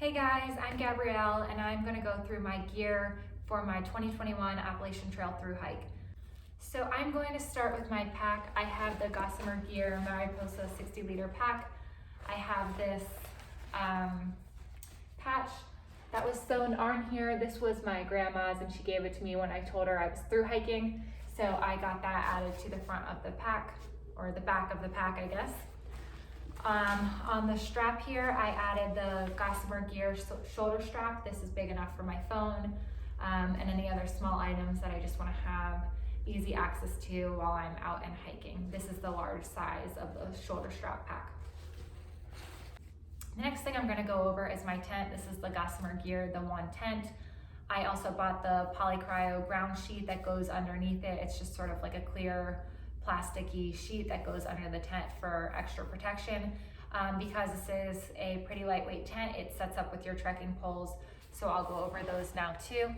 Hey guys, I'm Gabrielle and I'm going to go through my gear for my 2021 Appalachian Trail thru hike. So I'm going to start with my pack. I have the Gossamer Gear Mariposa 60-liter pack. I have this patch that was sewn on here. This was my grandma's and she gave it to me when I told her I was thru hiking. So I got that added to the front of the pack, or the back of the pack, I guess. On the strap here, I added the Gossamer Gear shoulder strap. This is big enough for my phone and any other small items that I just want to have easy access to while I'm out and hiking. This is the large size of the shoulder strap pack. The next thing I'm going to go over is my tent. This is the Gossamer Gear, the one tent. I also bought the Polycryo ground sheet that goes underneath it. It's just sort of like a clear plasticky sheet that goes under the tent for extra protection. Because this is a pretty lightweight tent, it sets up with your trekking poles, so I'll go over those now too.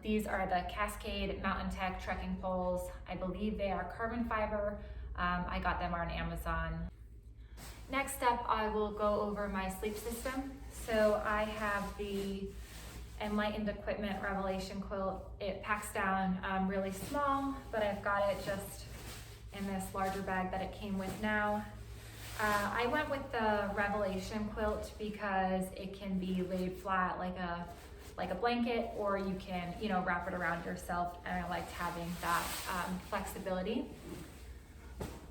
These are the Cascade Mountain Tech trekking poles. I believe they are carbon fiber. I got them on Amazon. Next up, I will go over my sleep system. So I have the Enlightened Equipment Revelation quilt. It packs down really small, but I've got it just in this larger bag that it came with now. I went with the Revelation quilt because it can be laid flat like a blanket, or you can, wrap it around yourself, and I liked having that flexibility.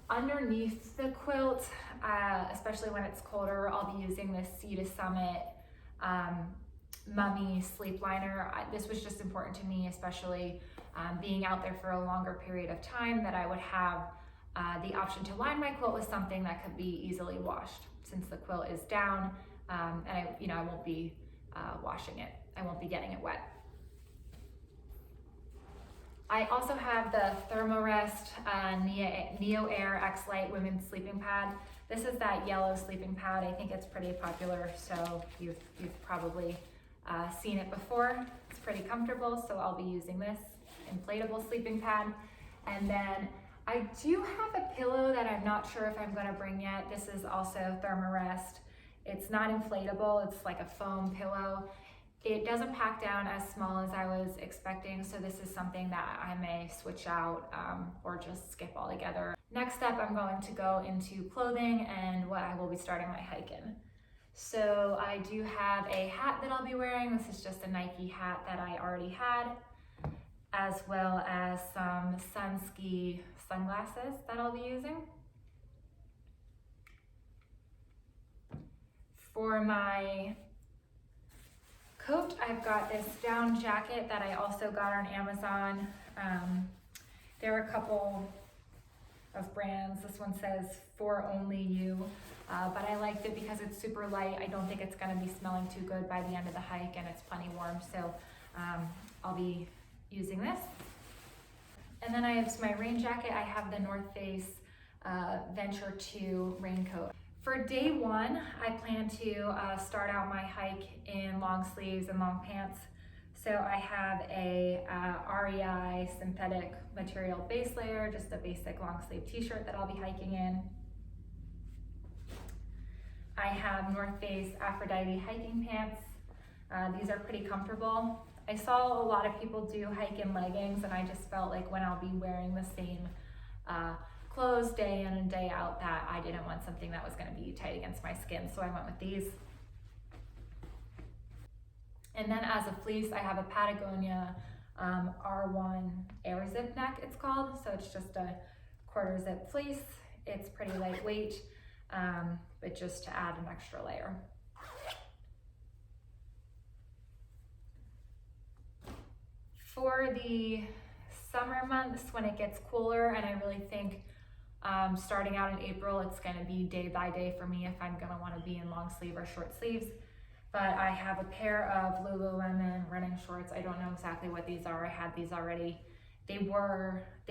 Underneath the quilt, especially when it's colder, I'll be using this Sea to Summit Mummy sleep liner. This was just important to me, especially being out there for a longer period of time, that I would have the option to line my quilt with something that could be easily washed, since the quilt is down and I won't be washing it. I won't be getting it wet. I also have the Thermarest Neo Air X Lite women's sleeping pad. This is that yellow sleeping pad. I think it's pretty popular, so you've probably seen it before. It's pretty comfortable, so I'll be using this inflatable sleeping pad. And then I do have a pillow that I'm not sure if I'm going to bring yet. This is also Thermarest. It's not inflatable, it's like a foam pillow. It doesn't pack down as small as I was expecting, so this is something that I may switch out or just skip altogether. Next up, I'm going to go into clothing and what I will be starting my hike in. So I do have a hat that I'll be wearing. This is just a Nike hat that I already had, as well as some Sunski sunglasses that I'll be using. For my coat, I've got this down jacket that I also got on Amazon. There are a couple of brands. This one says For Only You, but I liked it because it's super light. I don't think it's going to be smelling too good by the end of the hike, and it's plenty warm, so I'll be using this. And then I have my rain jacket. I have the North Face Venture 2 raincoat. For day one, I plan to start out my hike in long sleeves and long pants. So I have a REI synthetic material base layer, just a basic long sleeve t-shirt that I'll be hiking in. I have North Face Aphrodite hiking pants. These are pretty comfortable. I saw a lot of people do hike in leggings, and I just felt like when I'll be wearing the same clothes day in and day out, that I didn't want something that was going to be tight against my skin, so I went with these. And then as a fleece, I have a Patagonia R1 Air Zip neck, it's called. So it's just a quarter zip fleece. It's pretty lightweight, but just to add an extra layer. For the summer months, when it gets cooler, and I really think starting out in April, it's going to be day by day for me if I'm going to want to be in long sleeve or short sleeves. But I have a pair of Lululemon running shorts. I don't know exactly what these are. I had these already. They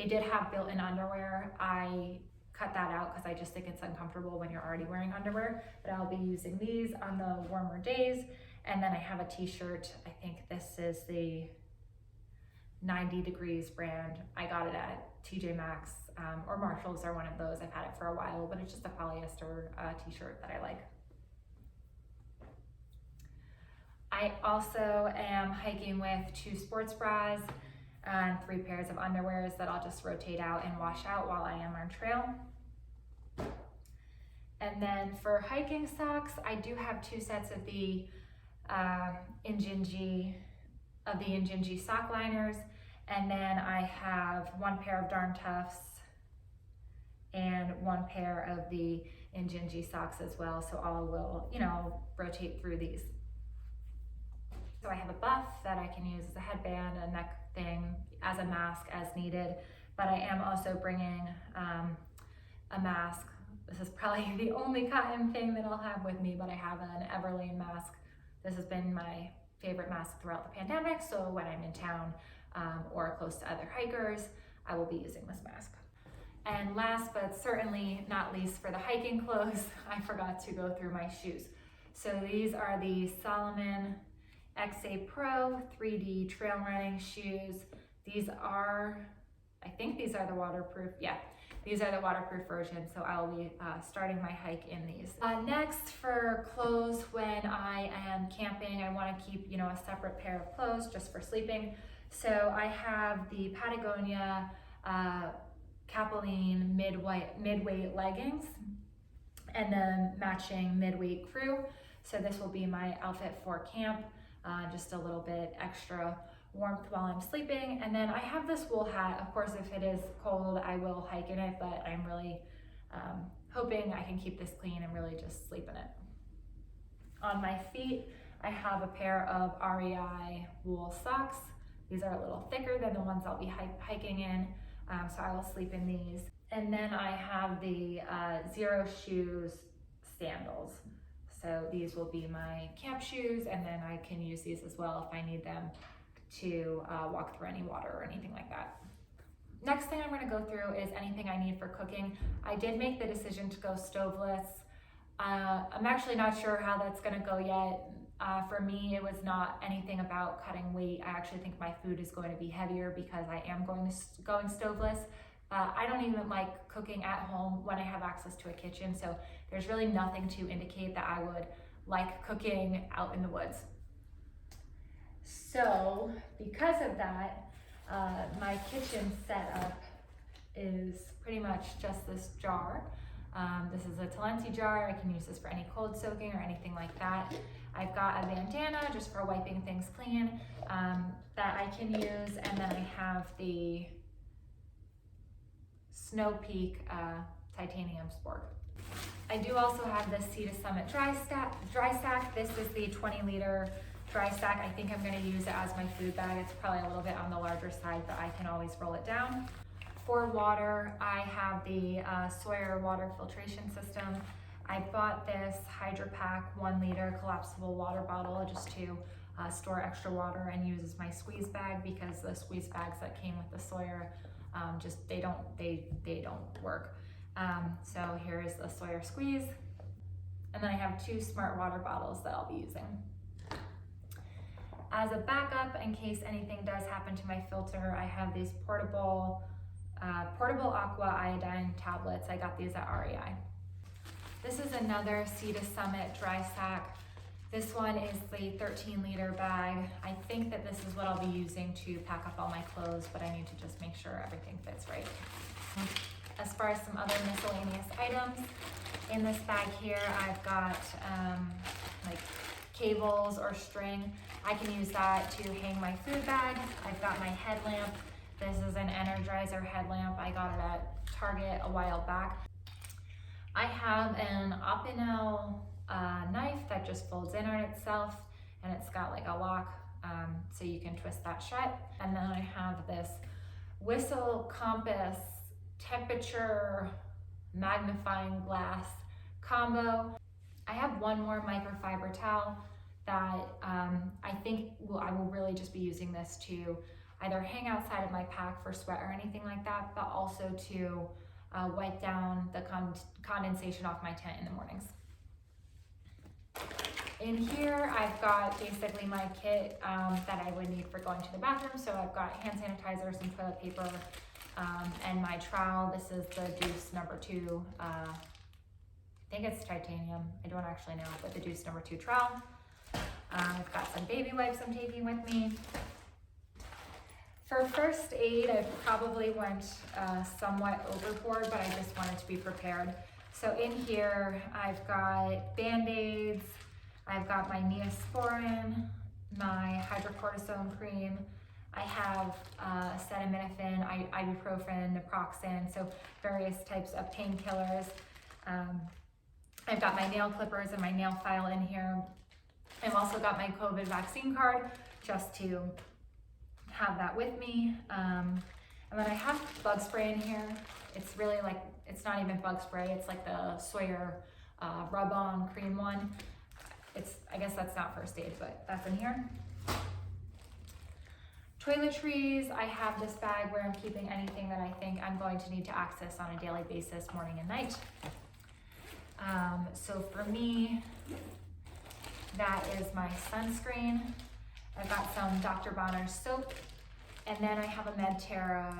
did have built-in underwear. I cut that out because I just think it's uncomfortable when you're already wearing underwear. But I'll be using these on the warmer days. And then I have a t-shirt. I think this is the 90 Degrees brand. I got it at TJ Maxx or Marshalls, or one of those. I've had it for a while, but it's just a polyester t-shirt that I like. I also am hiking with 2 sports bras and 3 pairs of underwears that I'll just rotate out and wash out while I am on trail. And then for hiking socks, I do have 2 sets of the Injinji sock liners, and then I have 1 pair of Darn Toughs and 1 pair of the Injinji socks as well. So I will, rotate through these. So I have a buff that I can use as a headband, a neck thing, as a mask as needed, but I am also bringing a mask. This is probably the only cotton thing that I'll have with me, but I have an Everlane mask. This has been my favorite mask throughout the pandemic, so when I'm in town or close to other hikers, I will be using this mask. And last but certainly not least, for the hiking clothes, I forgot to go through my shoes. So these are the Salomon XA Pro 3D trail running shoes. I think these are the waterproof. Yeah, these are the waterproof version. So I'll be starting my hike in these. Next, for clothes, when I am camping, I want to keep, a separate pair of clothes just for sleeping. So I have the Patagonia Capilene mid-weight leggings and then matching mid-weight crew. So this will be my outfit for camp, just a little bit extra warmth while I'm sleeping. And then I have this wool hat. Of course, if it is cold, I will hike in it, but I'm really hoping I can keep this clean and really just sleep in it. On my feet, I have a pair of REI wool socks. These are a little thicker than the ones I'll be hiking in, so I will sleep in these. And then I have the Zero Shoes sandals. So these will be my camp shoes, and then I can use these as well if I need them to walk through any water or anything like that. Next thing I'm going to go through is anything I need for cooking. I did make the decision to go stoveless. I'm actually not sure how that's going to go yet. For me, it was not anything about cutting weight. I actually think my food is going to be heavier because I am going stoveless. I don't even like cooking at home when I have access to a kitchen, so there's really nothing to indicate that I would like cooking out in the woods. So because of that, my kitchen setup is pretty much just this jar. This is a Talenti jar. I can use this for any cold soaking or anything like that. I've got a bandana just for wiping things clean that I can use, and then I have the Snow Peak titanium spork. I do also have the Sea to Summit dry sack. This is the 20-liter dry sack. I think I'm going to use it as my food bag. It's probably a little bit on the larger side, but I can always roll it down. For water, I have the Sawyer water filtration system. I bought this HydroPack 1-liter collapsible water bottle just to store extra water and use as my squeeze bag, because the squeeze bags that came with the Sawyer they don't work. So here is the Sawyer squeeze, and then I have 2 smart water bottles that I'll be using. As a backup, in case anything does happen to my filter, I have these portable aqua iodine tablets. I got these at REI. This is another Sea to Summit dry sack. This one is the 13-liter bag. I think that this is what I'll be using to pack up all my clothes, but I need to just make sure everything fits right. As far as some other miscellaneous items, in this bag here, I've got like cables or string. I can use that to hang my food bag. I've got my headlamp. This is an Energizer headlamp. I got it at Target a while back. I have an Opinel knife that just folds in on itself, and it's got like a lock, so you can twist that shut. And then I have this Whistle Compass temperature magnifying glass combo. I have one more microfiber towel that I think I will really just be using this to either hang outside of my pack for sweat or anything like that, but also to wipe down the condensation off my tent in the mornings. In here, I've got basically my kit that I would need for going to the bathroom. So I've got hand sanitizer, some toilet paper, and my trowel. This is the Deuce number 2. I think it's titanium. I don't actually know, but the Deuce number 2 trowel. I've got some baby wipes I'm taking with me. For first aid, I probably went somewhat overboard, but I just wanted to be prepared. So in here, I've got Band-Aids, I've got my Neosporin, my hydrocortisone cream, I have acetaminophen, ibuprofen, naproxen, so various types of painkillers. I've got my nail clippers and my nail file in here. I've also got my COVID vaccine card just to have that with me. And then I have bug spray in here. It's really like, it's not even bug spray, it's like the Sawyer rub-on cream one. I guess that's not first aid, but that's in here. Toiletries, I have this bag where I'm keeping anything that I think I'm going to need to access on a daily basis, morning and night. So for me, that is my sunscreen. I've got some Dr. Bronner's soap, and then I have a Medterra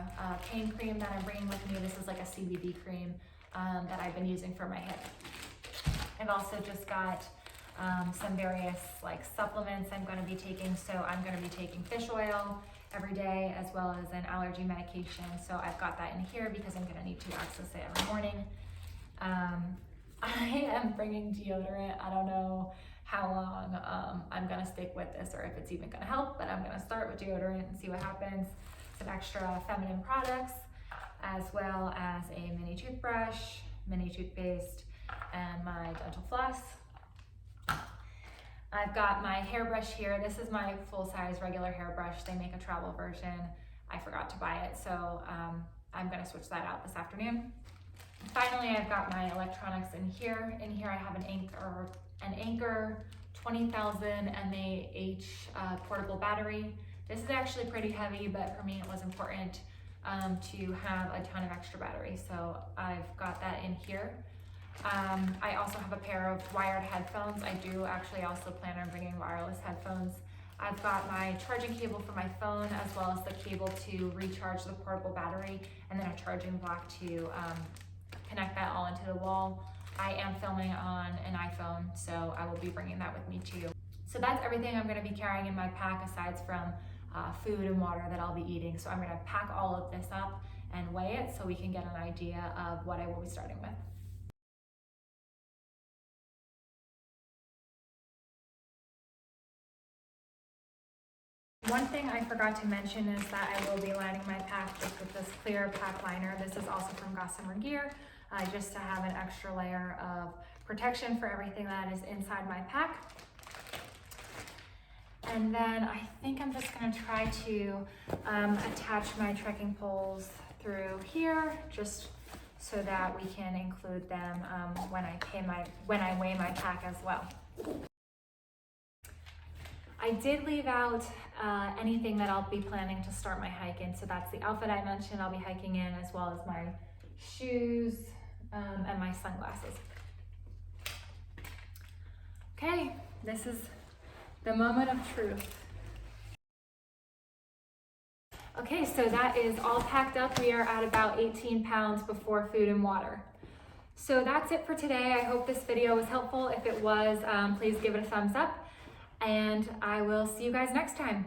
pain cream that I'm bringing with me. This is like a CBD cream that I've been using for my hip. I've also just got some various like supplements I'm going to be taking. So I'm going to be taking fish oil every day, as well as an allergy medication. So I've got that in here because I'm going to need to access it every morning. I am bringing deodorant. I don't know how long I'm going to stick with this or if it's even going to help, but I'm going to start with deodorant and see what happens. Some extra feminine products, as well as a mini toothbrush, mini toothpaste, and my dental floss. I've got my hairbrush here. This is my full-size regular hairbrush. They make a travel version. I forgot to buy it, so I'm going to switch that out this afternoon. Finally, I've got my electronics in here. In here I have an Anker 20,000 mAh portable battery. This is actually pretty heavy, but for me it was important to have a ton of extra battery, so I've got that in here. I also have a pair of wired headphones. I do actually also plan on bringing wireless headphones. I've got my charging cable for my phone, as well as the cable to recharge the portable battery, and then a charging block to connect that all into the wall. I am filming on an iPhone, so I will be bringing that with me too. So that's everything I'm going to be carrying in my pack, aside from food and water that I'll be eating. So I'm going to pack all of this up and weigh it so we can get an idea of what I will be starting with. One thing I forgot to mention is that I will be lining my pack just with this clear pack liner. This is also from Gossamer Gear, just to have an extra layer of protection for everything that is inside my pack. And then I think I'm just going to try to attach my trekking poles through here, just so that we can include them when I weigh my pack as well. I did leave out anything that I'll be planning to start my hike in. So that's the outfit I mentioned I'll be hiking in, as well as my shoes and my sunglasses. Okay, this is the moment of truth. Okay, so that is all packed up. We are at about 18 pounds before food and water. So that's it for today. I hope this video was helpful. If it was, please give it a thumbs up, and I will see you guys next time.